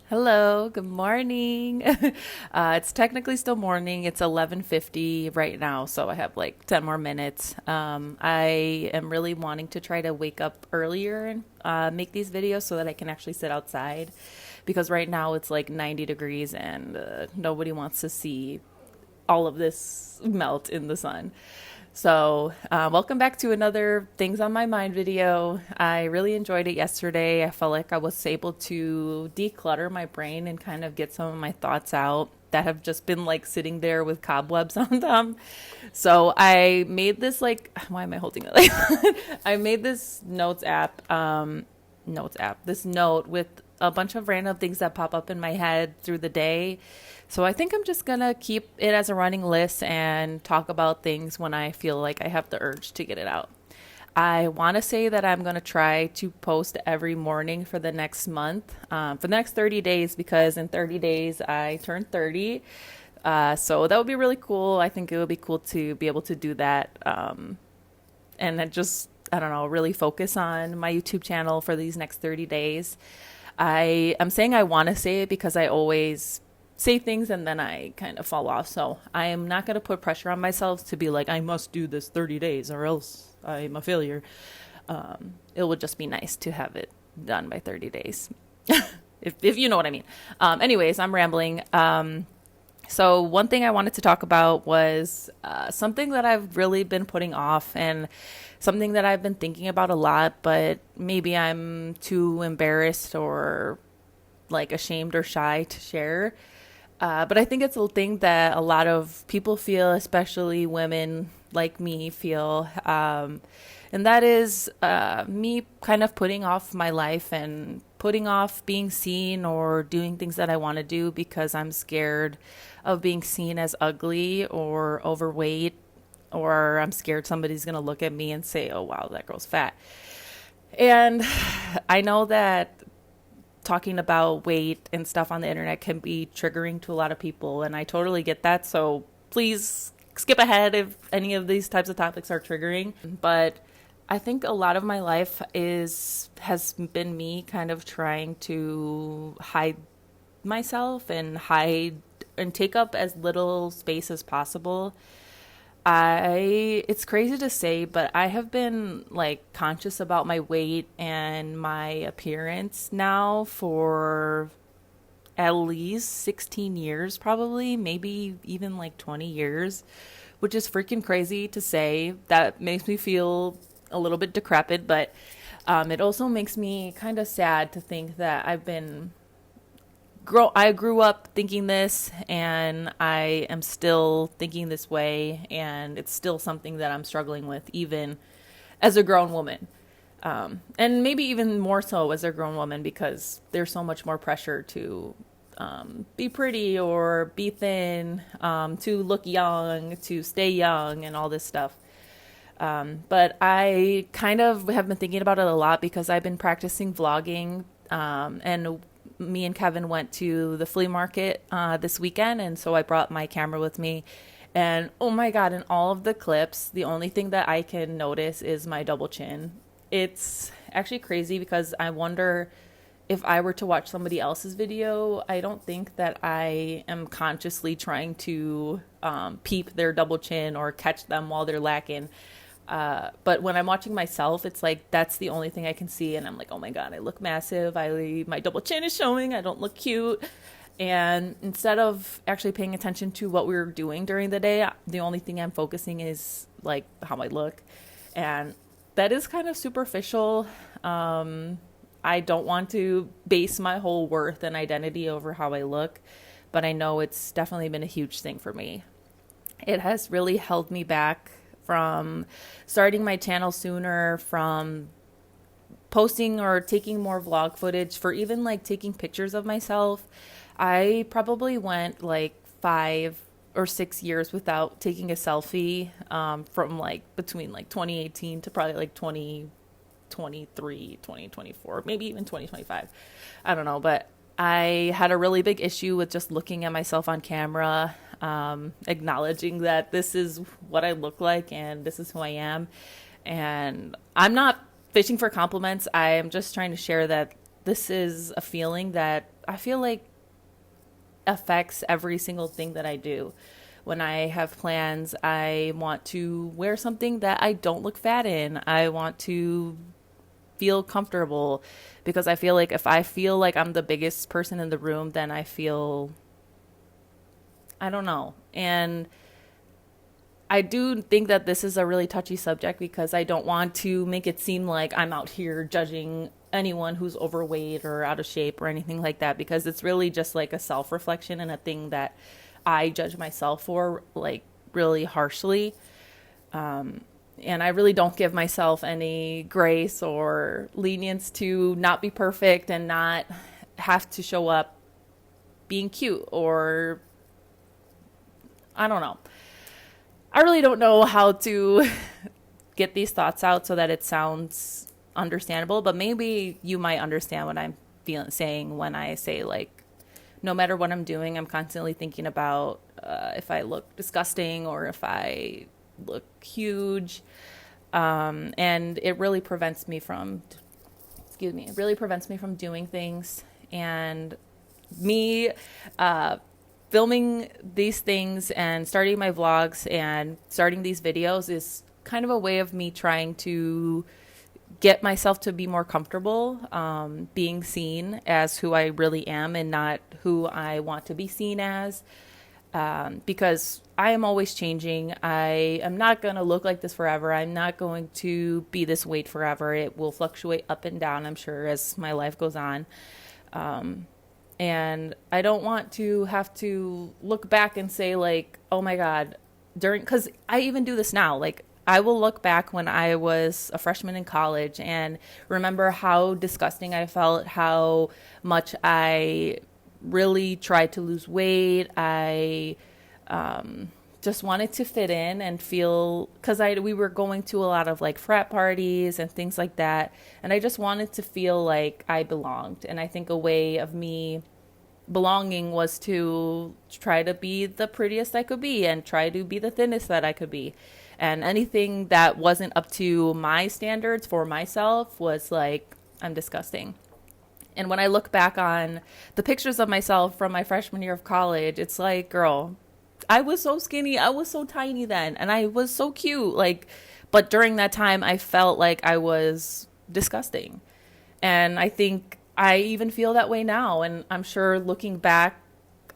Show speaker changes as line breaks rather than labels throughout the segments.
Hello, good morning. It's technically still morning. It's 11:50 right now, so I have like 10 more minutes. I am really wanting to try to wake up earlier and make these videos so that I can actually sit outside because right now it's like 90 degrees and nobody wants to see all of this melt in the sun. So, welcome back to another Things on My Mind video. I really enjoyed it yesterday. I felt like I was able to declutter my brain and kind of get some of my thoughts out that have just been like sitting there with cobwebs on them. So, I made this like, why am I holding it like that? I made this this note with a bunch of random things that pop up in my head through the day. So I think I'm just gonna keep it as a running list and talk about things when I feel like I have the urge to get it out. I want to say that I'm going to try to post every morning for the next month, for the next 30 days, because in 30 days I turn 30. So that would be really cool. I think it would be cool to be able to do that. And then just, I don't know, really focus on my YouTube channel for these next 30 days. I'm saying I want to say it because I always say things and then I kind of fall off. So I am not going to put pressure on myself to be like, I must do this 30 days or else I'm a failure. It would just be nice to have it done by 30 days. if you know what I mean. Anyways, I'm rambling. So one thing I wanted to talk about was something that I've really been putting off and something that I've been thinking about a lot, but maybe I'm too embarrassed or like ashamed or shy to share. But I think it's a thing that a lot of people feel, especially women like me feel. And that is me kind of putting off my life and putting off being seen or doing things that I want to do because I'm scared of being seen as ugly or overweight, or I'm scared somebody's going to look at me and say, oh, wow, that girl's fat. And I know that talking about weight and stuff on the internet can be triggering to a lot of people, and I totally get that. So please skip ahead if any of these types of topics are triggering. But I think a lot of my life has been me kind of trying to hide myself and hide and take up as little space as possible. It's crazy to say, but I have been like conscious about my weight and my appearance now for at least 16 years, probably, maybe even like 20 years, which is freaking crazy to say. That makes me feel a little bit decrepit, but it also makes me kind of sad to think that I grew up thinking this and I am still thinking this way, and it's still something that I'm struggling with even as a grown woman. And maybe even more so as a grown woman because there's so much more pressure to be pretty or be thin, to look young, to stay young, and all this stuff. But I kind of have been thinking about it a lot because I've been practicing vlogging, and me and Kevin went to the flea market this weekend, and so I brought my camera with me. And oh my God, in all of the clips, the only thing that I can notice is my double chin. It's actually crazy because I wonder if I were to watch somebody else's video, I don't think that I am consciously trying to peep their double chin or catch them while they're lacking. But when I'm watching myself, it's like that's the only thing I can see, and I'm like, oh my God, I look massive. My double chin is showing. I don't look cute. And instead of actually paying attention to what we were doing during the day, the only thing I'm focusing is like how I look, and that is kind of superficial. I don't want to base my whole worth and identity over how I look, but I know it's definitely been a huge thing for me. It has really held me back from starting my channel sooner, from posting or taking more vlog footage, for even like taking pictures of myself. I probably went like 5 or 6 years without taking a selfie, from like between like 2018 to probably like 2023, 2024, maybe even 2025. I don't know, but I had a really big issue with just looking at myself on camera, acknowledging that this is what I look like and this is who I am. And I'm not fishing for compliments. I am just trying to share that this is a feeling that I feel like affects every single thing that I do. When I have plans, I want to wear something that I don't look fat in. I want to feel comfortable because I feel like if I feel like I'm the biggest person in the room, then I feel, I don't know. And I do think that this is a really touchy subject because I don't want to make it seem like I'm out here judging anyone who's overweight or out of shape or anything like that, because it's really just like a self-reflection and a thing that I judge myself for like really harshly. And I really don't give myself any grace or lenience to not be perfect and not have to show up being cute, or I don't know. I really don't know how to get these thoughts out so that it sounds understandable, but maybe you might understand what I'm saying when I say, like, no matter what I'm doing, I'm constantly thinking about if I look disgusting or if I look huge. And it really prevents me from, it really prevents me from doing things. And me filming these things and starting my vlogs and starting these videos is kind of a way of me trying to get myself to be more comfortable being seen as who I really am and not who I want to be seen as, because I am always changing. I am not going to look like this forever. I'm not going to be this weight forever. It will fluctuate up and down, I'm sure, as my life goes on. And I don't want to have to look back and say, like, oh my God, because I even do this now. Like, I will look back when I was a freshman in college and remember how disgusting I felt, how much I really tried to lose weight. I just wanted to fit in and feel, because we were going to a lot of like frat parties and things like that, and I just wanted to feel like I belonged. And I think a way of me belonging was to try to be the prettiest I could be and try to be the thinnest that I could be. And anything that wasn't up to my standards for myself was like, I'm disgusting. And when I look back on the pictures of myself from my freshman year of college, it's like, girl, I was so skinny. I was so tiny then. And I was so cute. Like, but during that time, I felt like I was disgusting. And I think I even feel that way now. And I'm sure looking back,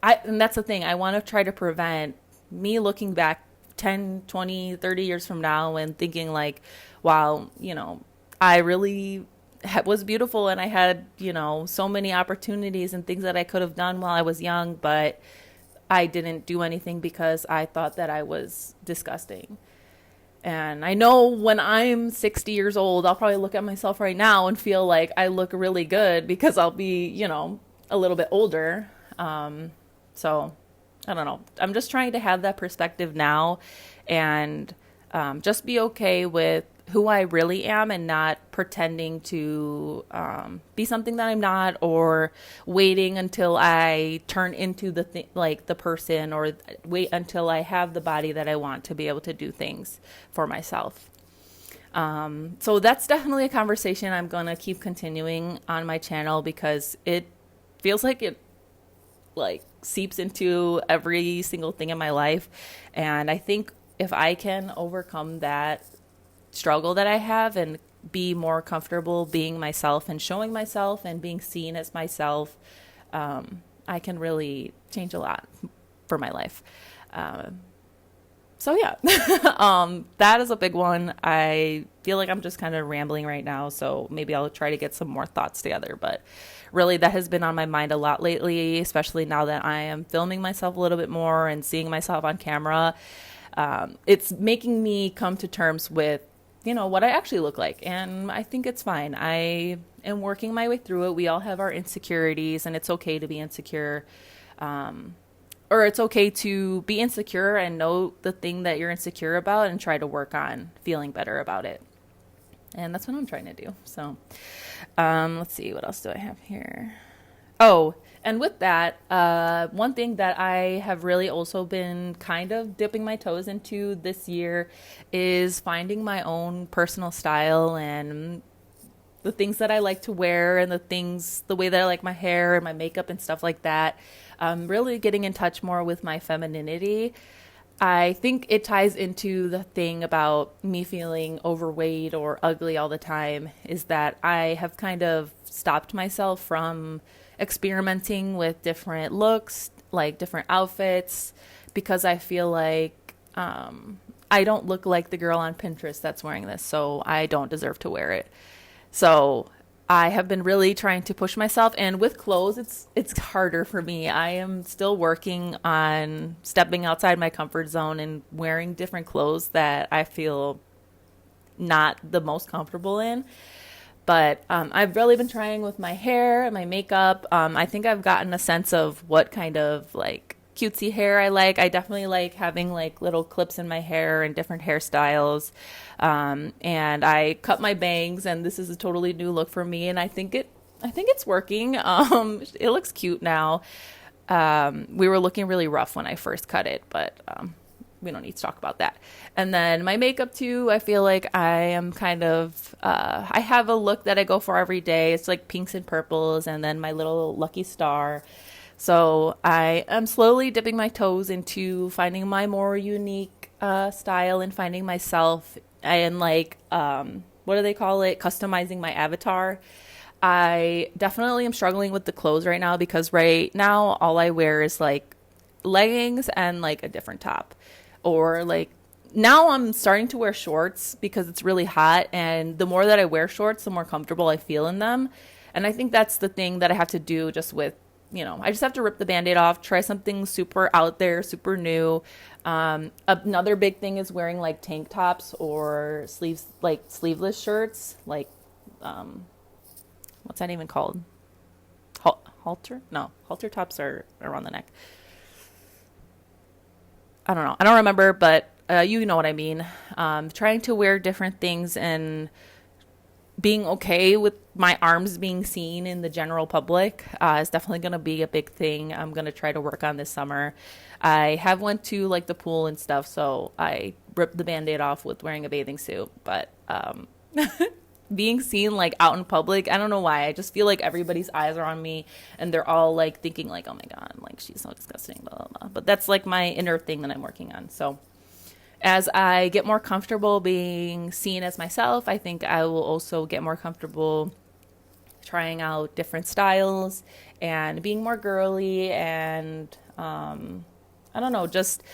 and that's the thing, I want to try to prevent me looking back 10, 20, 30 years from now and thinking like, wow, I really was beautiful and I had, so many opportunities and things that I could have done while I was young, but I didn't do anything because I thought that I was disgusting. And I know when I'm 60 years old, I'll probably look at myself right now and feel like I look really good because I'll be, a little bit older. So I don't know. I'm just trying to have that perspective now and just be okay with who I really am and not pretending to be something that I'm not, or waiting until I turn into the person, or wait until I have the body that I want to be able to do things for myself. So that's definitely a conversation I'm going to keep continuing on my channel because it feels like it seeps into every single thing in my life. And I think if I can overcome that struggle that I have and be more comfortable being myself and showing myself and being seen as myself, I can really change a lot for my life. So yeah, that is a big one. I feel like I'm just kind of rambling right now, so maybe I'll try to get some more thoughts together. But really, that has been on my mind a lot lately, especially now that I am filming myself a little bit more and seeing myself on camera. It's making me come to terms with, what I actually look like. And I think it's fine. I am working my way through it. We all have our insecurities, and it's okay to be insecure. Or it's okay to be insecure and know the thing that you're insecure about and try to work on feeling better about it. And that's what I'm trying to do. So, let's see, what else do I have here? Oh, and with that, one thing that I have really also been kind of dipping my toes into this year is finding my own personal style and the things that I like to wear and the way that I like my hair and my makeup and stuff like that. Really getting in touch more with my femininity. I think it ties into the thing about me feeling overweight or ugly all the time is that I have kind of stopped myself from experimenting with different looks, like different outfits, because I feel like I don't look like the girl on Pinterest that's wearing this, so I don't deserve to wear it. So I have been really trying to push myself, and with clothes, it's harder for me. I am still working on stepping outside my comfort zone and wearing different clothes that I feel not the most comfortable in. But I've really been trying with my hair and my makeup. I think I've gotten a sense of what kind of like cutesy hair I like. I definitely like having like little clips in my hair and different hairstyles. And I cut my bangs, and this is a totally new look for me. And I think it's working. It looks cute now. We were looking really rough when I first cut it, but we don't need to talk about that. And then my makeup too, I feel like I am kind of, I have a look that I go for every day. It's like pinks and purples, and then my little lucky star. So I am slowly dipping my toes into finding my more unique style and finding myself and like, what do they call it? Customizing my avatar. I definitely am struggling with the clothes right now because right now all I wear is like leggings and like a different top. Or like now I'm starting to wear shorts because it's really hot, and the more that I wear shorts, the more comfortable I feel in them. And I think that's the thing that I have to do just with, I just have to rip the Band-Aid off, try something super out there, super new. Another big thing is wearing like tank tops or sleeveless shirts, like what's that even called? Halter? No, halter tops are around the neck. I don't know. I don't remember, but you know what I mean. Trying to wear different things and being okay with my arms being seen in the general public is definitely going to be a big thing I'm going to try to work on this summer. I have went to like the pool and stuff, so I ripped the Band-Aid off with wearing a bathing suit. But being seen like out in public, I don't know why. I just feel like everybody's eyes are on me, and they're all like thinking like, oh my God, like she's so disgusting, blah, blah, blah. But that's like my inner thing that I'm working on. So as I get more comfortable being seen as myself, I think I will also get more comfortable trying out different styles and being more girly and I don't know, just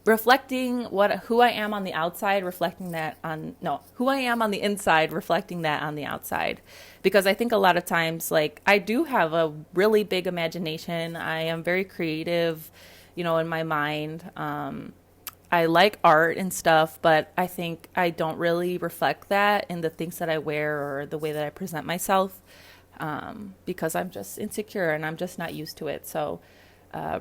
reflecting who I am on the outside, reflecting that on no, who I am on the inside, reflecting that on the outside. Because I think a lot of times, like, I do have a really big imagination. I am very creative, in my mind. I like art and stuff, but I think I don't really reflect that in the things that I wear or the way that I present myself, because I'm just insecure and I'm just not used to it. So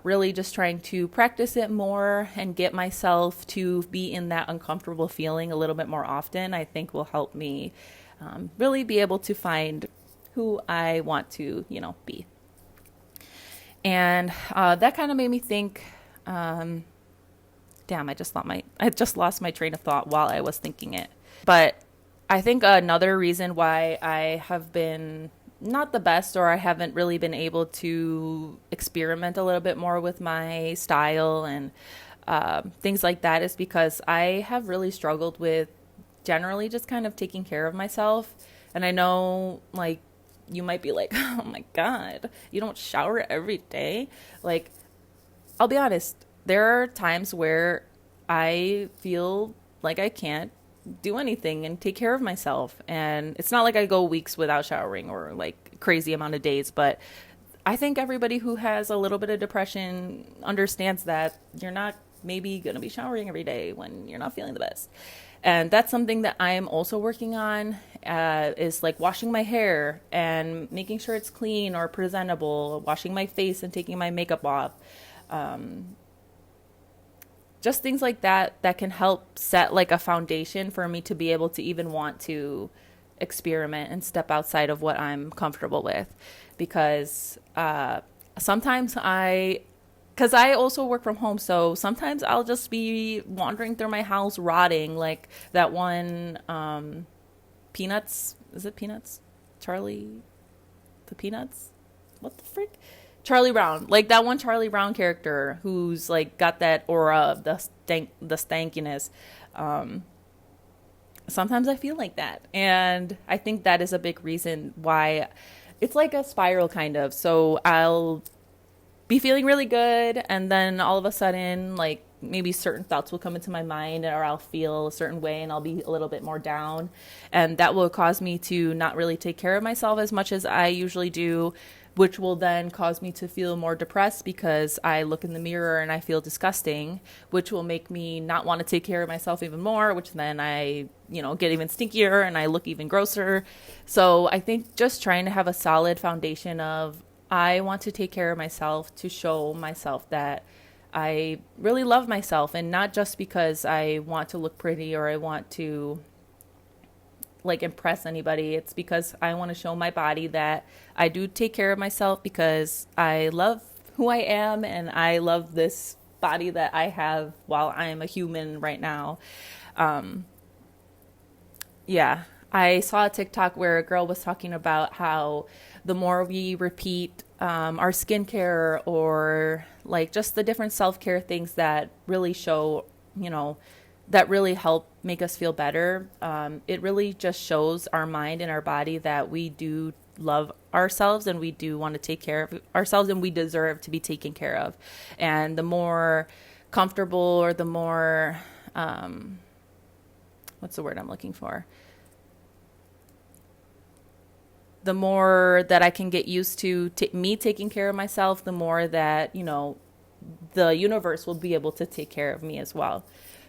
really just trying to practice it more and get myself to be in that uncomfortable feeling a little bit more often, I think will help me really be able to find who I want to, be. And that kind of made me think, damn, I just lost my train of thought while I was thinking it. But I think another reason why I have been not the best, or I haven't really been able to experiment a little bit more with my style and things like that, is because I have really struggled with generally just kind of taking care of myself. And I know, like, you might be like, oh my God, you don't shower every day. Like, I'll be honest, there are times where I feel like I can't do anything and take care of myself. And it's not like I go weeks without showering or like crazy amount of days, but I think everybody who has a little bit of depression understands that you're not maybe going to be showering every day when you're not feeling the best. And that's something that I'm also working on, is like washing my hair and making sure it's clean or presentable, washing my face and taking my makeup off. Just things like that can help set like a foundation for me to be able to even want to experiment and step outside of what I'm comfortable with. Because sometimes because I also work from home, so sometimes I'll just be wandering through my house rotting, like that one Peanuts. Is it Peanuts? Charlie, the Peanuts? What the frick? Charlie Brown, like that one Charlie Brown character who's like got that aura of the stankiness. Um, Sometimes I feel like that, and I think that is a big reason why it's like a spiral kind of. So I'll be feeling really good, and then all of a sudden, like maybe certain thoughts will come into my mind, or I'll feel a certain way and I'll be a little bit more down, and that will cause me to not really take care of myself as much as I usually do, which will then cause me to feel more depressed because I look in the mirror and I feel disgusting, which will make me not want to take care of myself even more, which then I, get even stinkier and I look even grosser. So I think just trying to have a solid foundation of I want to take care of myself to show myself that I really love myself, and not just because I want to look pretty or I want to like impress anybody. It's because I want to show my body that I do take care of myself because I love who I am and I love this body that I have while I'm a human right now. Um, yeah, I saw a TikTok where a girl was talking about how the more we repeat our skincare or like just the different self-care things that really show, that really help make us feel better, it really just shows our mind and our body that we do love ourselves and we do want to take care of ourselves and we deserve to be taken care of. And the more comfortable or the more, what's the word I'm looking for? The more that I can get used to me taking care of myself, the more that, the universe will be able to take care of me as well.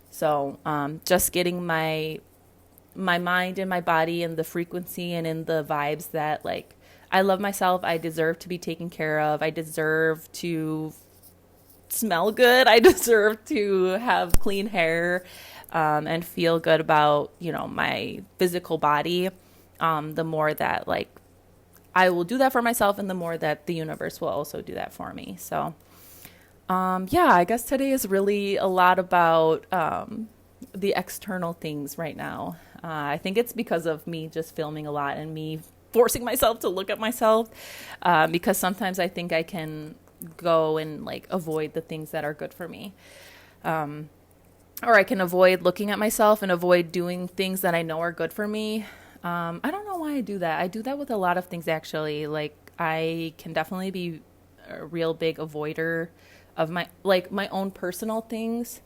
So just getting my mind and my body in the frequency and in the vibes that like I love myself, I deserve to be taken care of, I deserve to smell good, I deserve to have clean hair, and feel good about my physical body. The more that like I will do that for myself, and the more that the universe will also do that for me. So yeah, I guess today is really a lot about the external things right now. I think it's because of me just filming a lot and me forcing myself to look at myself, because sometimes I think I can go and like avoid the things that are good for me. Or I can avoid looking at myself and avoid doing things that I know are good for me. I don't know why I do that. I do that with a lot of things, actually. Like I can definitely be a real big avoider of my own personal things.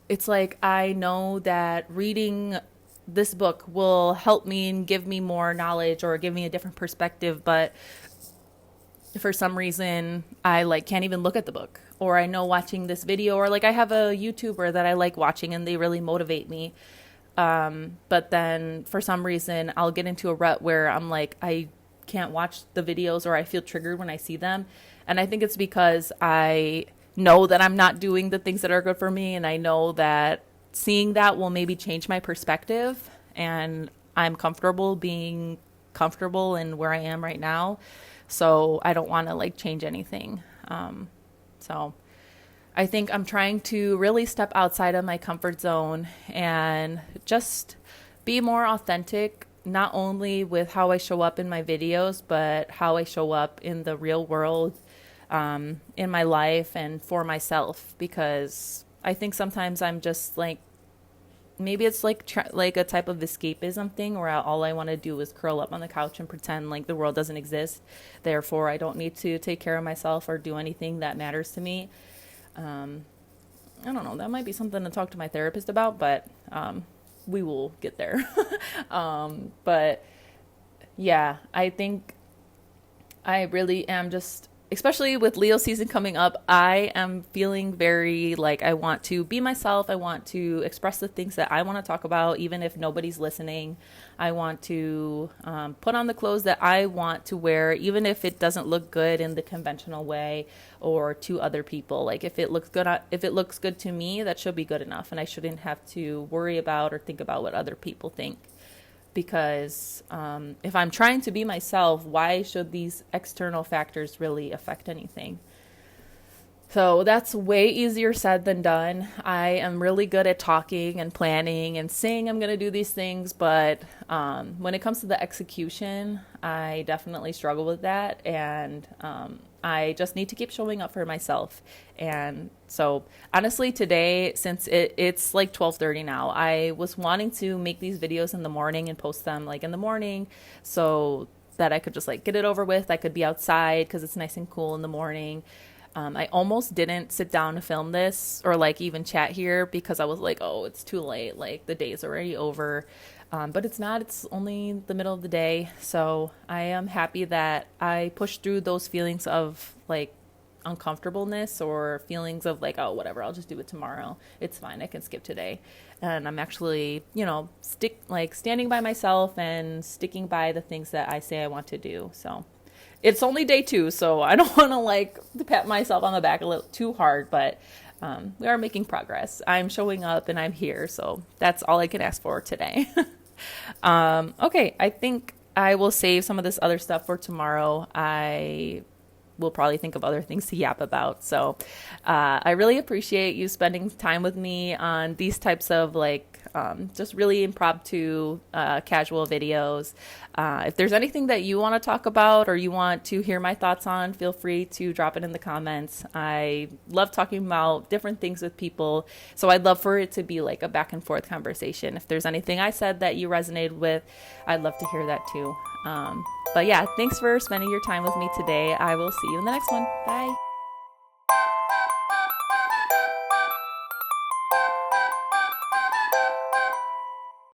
It's like I know that reading this book will help me and give me more knowledge or give me a different perspective, but for some reason I like can't even look at the book. Or I know watching this video, or like I have a YouTuber that I like watching and they really motivate me. But then for some reason I'll get into a rut where I'm like, I can't watch the videos, or I feel triggered when I see them. And I think it's because I know that I'm not doing the things that are good for me. And I know that seeing that will maybe change my perspective, and I'm comfortable being comfortable in where I am right now. So I don't want to like change anything. So I think I'm trying to really step outside of my comfort zone and just be more authentic, not only with how I show up in my videos, but how I show up in the real world, in my life and for myself. Because I think sometimes I'm just like, maybe it's like like a type of escapism thing where all I want to do is curl up on the couch and pretend like the world doesn't exist. Therefore, I don't need to take care of myself or do anything that matters to me. I don't know. That might be something to talk to my therapist about, but we will get there. But yeah, I think I really am just, especially with Leo season coming up, I am feeling very like I want to be myself. I want to express the things that I want to talk about, even if nobody's listening. I want to put on the clothes that I want to wear, even if it doesn't look good in the conventional way or to other people. Like if it looks good to me, that should be good enough, and I shouldn't have to worry about or think about what other people think. Because if I'm trying to be myself, why should these external factors really affect anything? So that's way easier said than done. I am really good at talking and planning and saying I'm going to do these things, but when it comes to the execution, I definitely struggle with that. And I just need to keep showing up for myself. And so honestly, today, since it's like 12:30 now, I was wanting to make these videos in the morning and post them like in the morning so that I could just like get it over with. I could be outside because it's nice and cool in the morning. I almost didn't sit down to film this or like even chat here because I was like, oh, it's too late. Like the day's already over. But it's not, it's only the middle of the day. So I am happy that I pushed through those feelings of like uncomfortableness or feelings of like, oh, whatever, I'll just do it tomorrow. It's fine. I can skip today. And I'm actually, standing by myself and sticking by the things that I say I want to do. So it's only day 2, so I don't want to like pat myself on the back a little too hard, but we are making progress. I'm showing up and I'm here, so that's all I can ask for today. Okay, I think I will save some of this other stuff for tomorrow. I will probably think of other things to yap about. So I really appreciate you spending time with me on these types of just really impromptu, casual videos. If there's anything that you want to talk about or you want to hear my thoughts on, feel free to drop it in the comments. I love talking about different things with people, so I'd love for it to be like a back and forth conversation. If there's anything I said that you resonated with, I'd love to hear that too. But yeah, thanks for spending your time with me today. I will see you in the next one. Bye.